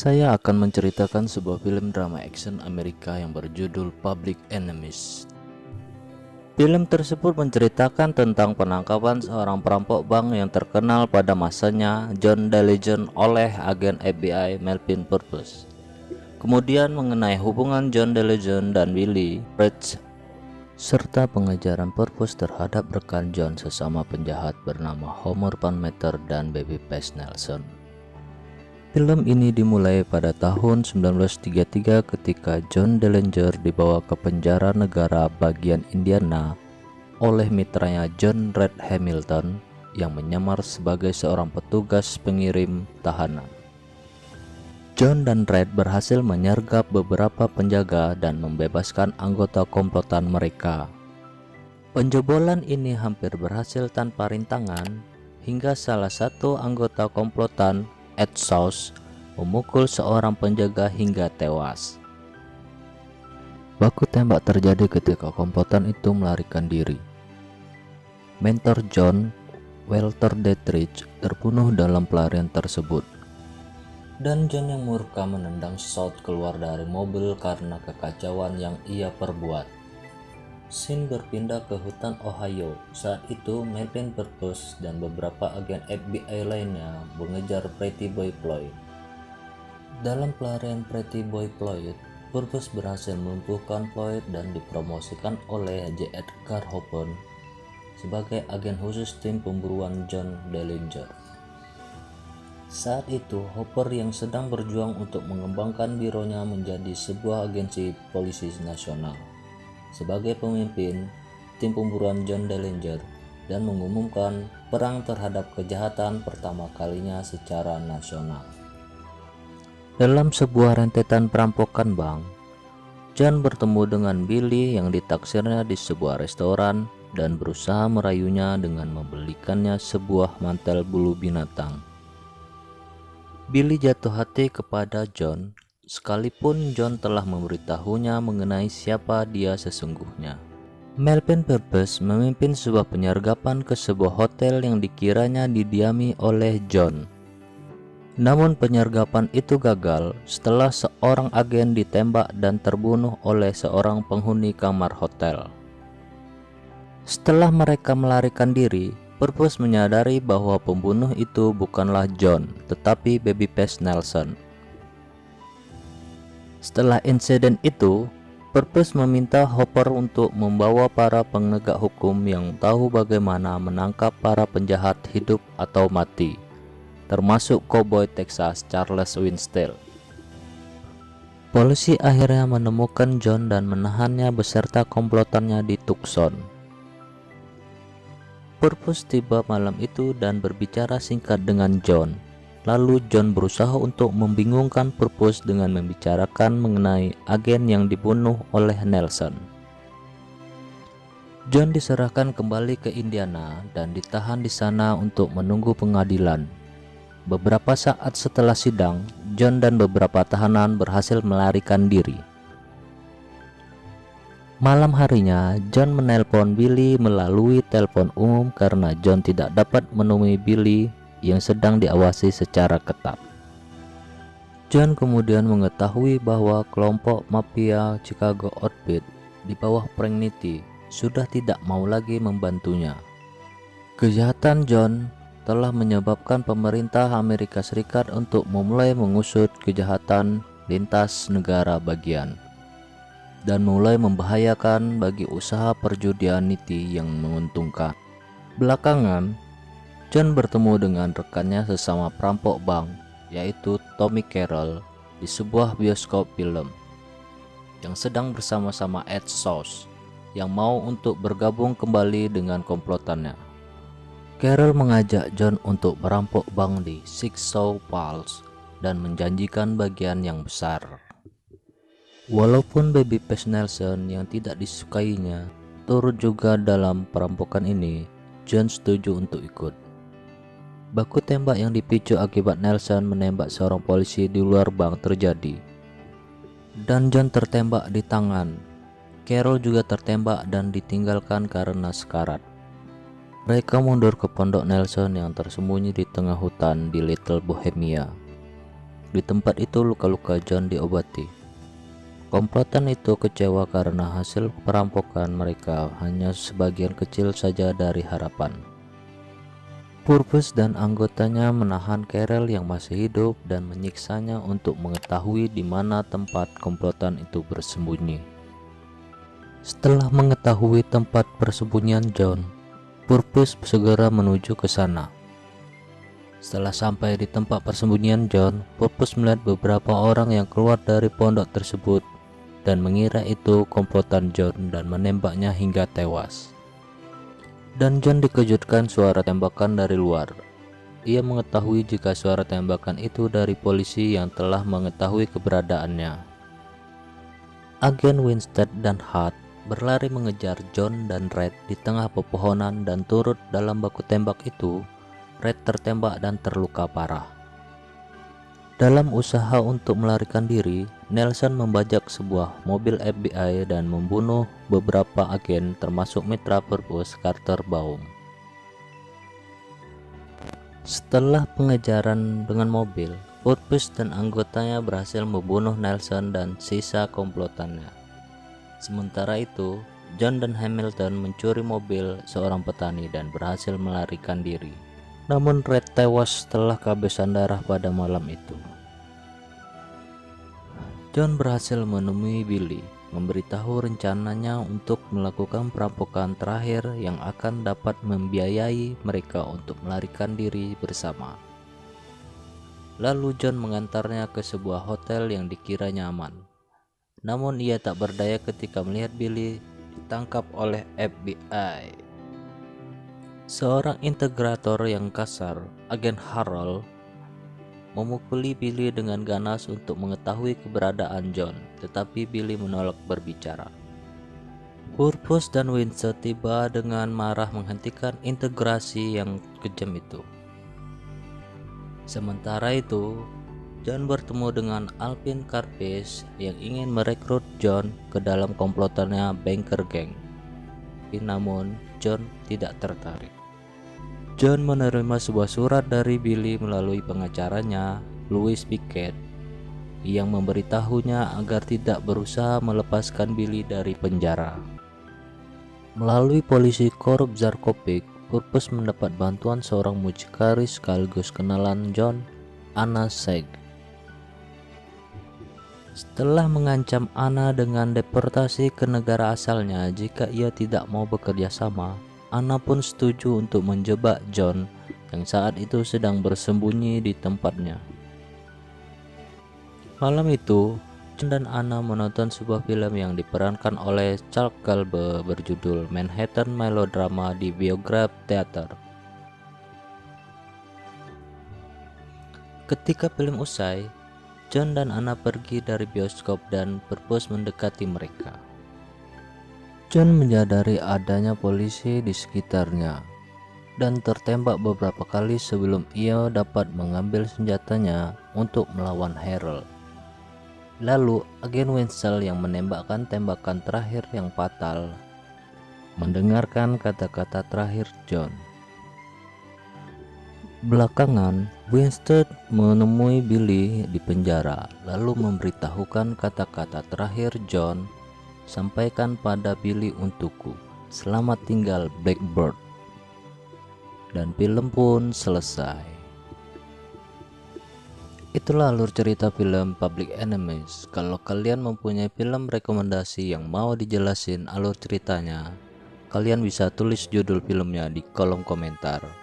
Saya akan menceritakan sebuah film drama action Amerika yang berjudul Public Enemies. Film tersebut menceritakan tentang penangkapan seorang perampok bank yang terkenal pada masanya, John DeLeon, oleh agen FBI Melvin Purpose. Kemudian mengenai hubungan John DeLeon dan Billy Rich serta pengejaran Purpose terhadap rekan John sesama penjahat bernama Homer Van Meter dan Babyface Nelson. Film ini dimulai pada tahun 1933 ketika John Dillinger dibawa ke penjara negara bagian Indiana oleh mitranya John Red Hamilton yang menyamar sebagai seorang petugas pengirim tahanan. John dan Red berhasil menyergap beberapa penjaga dan membebaskan anggota komplotan mereka. Penjebolan ini hampir berhasil tanpa rintangan hingga salah satu anggota komplotan, Ed Sauce, memukul seorang penjaga hingga tewas. Baku tembak terjadi ketika komplotan itu melarikan diri. Mentor John, Walter Detrich, terbunuh dalam pelarian tersebut. Dan John yang murka menendang South keluar dari mobil karena kekacauan yang ia perbuat. Scene berpindah ke hutan Ohio. Saat itu Melvin Purpose dan beberapa agen FBI lainnya mengejar Pretty Boy Floyd. Dalam pelarian Pretty Boy Floyd, Purpose berhasil melumpuhkan Floyd dan dipromosikan oleh J. Edgar Hoover sebagai agen khusus tim pemburuan John Dillinger. Saat itu, Hoover yang sedang berjuang untuk mengembangkan bironya menjadi sebuah agensi polisi nasional sebagai pemimpin tim pemburuan John Dillinger dan mengumumkan perang terhadap kejahatan pertama kalinya secara nasional. Dalam sebuah rentetan perampokan bank, John bertemu dengan Billy yang ditaksirnya di sebuah restoran dan berusaha merayunya dengan membelikannya sebuah mantel bulu binatang. Billy jatuh hati kepada John, sekalipun John telah memberitahunya mengenai siapa dia sesungguhnya. Melvin Purpose memimpin sebuah penyergapan ke sebuah hotel yang dikiranya didiami oleh John. Namun penyergapan itu gagal setelah seorang agen ditembak dan terbunuh oleh seorang penghuni kamar hotel. Setelah mereka melarikan diri, Purpose menyadari bahwa pembunuh itu bukanlah John, tetapi Babyface Nelson. Setelah insiden itu, Purpose meminta Hoover untuk membawa para penegak hukum yang tahu bagaimana menangkap para penjahat hidup atau mati, termasuk Cowboy Texas Charles Winstead. Polisi akhirnya menemukan John dan menahannya beserta komplotannya di Tucson. Purpose tiba malam itu dan berbicara singkat dengan John. Lalu John berusaha untuk membingungkan Purpose dengan membicarakan mengenai agen yang dibunuh oleh Nelson. John diserahkan kembali ke Indiana dan ditahan di sana untuk menunggu pengadilan. Beberapa saat setelah sidang, John dan beberapa tahanan berhasil melarikan diri. Malam harinya, John menelpon Billy melalui telepon umum karena John tidak dapat menemui Billy yang sedang diawasi secara ketat. John kemudian mengetahui bahwa kelompok mafia Chicago Outfit di bawah Frank Nitti sudah tidak mau lagi membantunya. Kejahatan John telah menyebabkan pemerintah Amerika Serikat untuk memulai mengusut kejahatan lintas negara bagian dan mulai membahayakan bagi usaha perjudian Nitti yang menguntungkan. Belakangan, John bertemu dengan rekannya sesama perampok bank, yaitu Tommy Carroll, di sebuah bioskop film yang sedang bersama-sama Ed Sauce yang mau untuk bergabung kembali dengan komplotannya. Carroll mengajak John untuk merampok bank di Six Sioux Falls dan menjanjikan bagian yang besar. Walaupun Babyface Nelson yang tidak disukainya turut juga dalam perampokan ini, John setuju untuk ikut. Baku tembak yang dipicu akibat Nelson menembak seorang polisi di luar bank terjadi, dan John tertembak di tangan. Carroll juga tertembak dan ditinggalkan karena sekarat. Mereka mundur ke pondok Nelson yang tersembunyi di tengah hutan di Little Bohemia. Di tempat itu luka-luka John diobati. Komplotan itu kecewa karena hasil perampokan mereka hanya sebagian kecil saja dari harapan. Purpose dan anggotanya menahan Carel yang masih hidup dan menyiksanya untuk mengetahui di mana tempat komplotan itu bersembunyi. Setelah mengetahui tempat persembunyian John, Purpose segera menuju ke sana. Setelah sampai di tempat persembunyian John, Purpose melihat beberapa orang yang keluar dari pondok tersebut dan mengira itu komplotan John dan menembaknya hingga tewas. Dan John dikejutkan suara tembakan dari luar. Ia mengetahui jika suara tembakan itu dari polisi yang telah mengetahui keberadaannya. Agen Winstead dan Hart berlari mengejar John dan Red di tengah pepohonan dan turut dalam baku tembak itu. Red tertembak dan terluka parah. Dalam usaha untuk melarikan diri, Nelson membajak sebuah mobil FBI dan membunuh beberapa agen termasuk mitra Purpose Carter Baum. Setelah pengejaran dengan mobil, Purpose dan anggotanya berhasil membunuh Nelson dan sisa komplotannya. Sementara itu, John dan Hamilton mencuri mobil seorang petani dan berhasil melarikan diri. Namun Red tewas setelah kehabisan darah pada malam itu. John berhasil menemui Billy, memberitahu rencananya untuk melakukan perampokan terakhir yang akan dapat membiayai mereka untuk melarikan diri bersama. Lalu John mengantarnya ke sebuah hotel yang dikiranya aman. Namun ia tak berdaya ketika melihat Billy ditangkap oleh FBI. Seorang integrator yang kasar, agen Harold, memukuli Billy dengan ganas untuk mengetahui keberadaan John, tetapi Billy menolak berbicara. Purpose dan Winstead tiba dengan marah menghentikan integrasi yang kejam itu. Sementara itu, John bertemu dengan Alvin Carpes yang ingin merekrut John ke dalam komplotannya Banker Gang. Namun, John tidak tertarik. John menerima sebuah surat dari Billy melalui pengacaranya, Louis Pickett, yang memberitahunya agar tidak berusaha melepaskan Billy dari penjara. Melalui polisi korup Zarkovic, Purpose mendapat bantuan seorang mucikari sekaligus kenalan John, Anna Seg. Setelah mengancam Anna dengan deportasi ke negara asalnya jika ia tidak mau bekerja sama, Anna pun setuju untuk menjebak John yang saat itu sedang bersembunyi di tempatnya. Malam itu, John dan Anna menonton sebuah film yang diperankan oleh Charles Galbe berjudul Manhattan Melodrama di Biograph Theater. Ketika film usai, John dan Anna pergi dari bioskop dan Purpose mendekati mereka. John menyadari adanya polisi di sekitarnya dan tertembak beberapa kali sebelum ia dapat mengambil senjatanya untuk melawan Harold. Lalu agen Winstead yang menembakkan tembakan terakhir yang fatal mendengarkan kata-kata terakhir John. Belakangan, Winstead menemui Billy di penjara lalu memberitahukan kata-kata terakhir John. Sampaikan pada Billy untukku. Selamat tinggal Blackbird. Dan film pun selesai. Itulah alur cerita film Public Enemies. Kalau kalian mempunyai film rekomendasi yang mau dijelasin alur ceritanya, kalian bisa tulis judul filmnya di kolom komentar.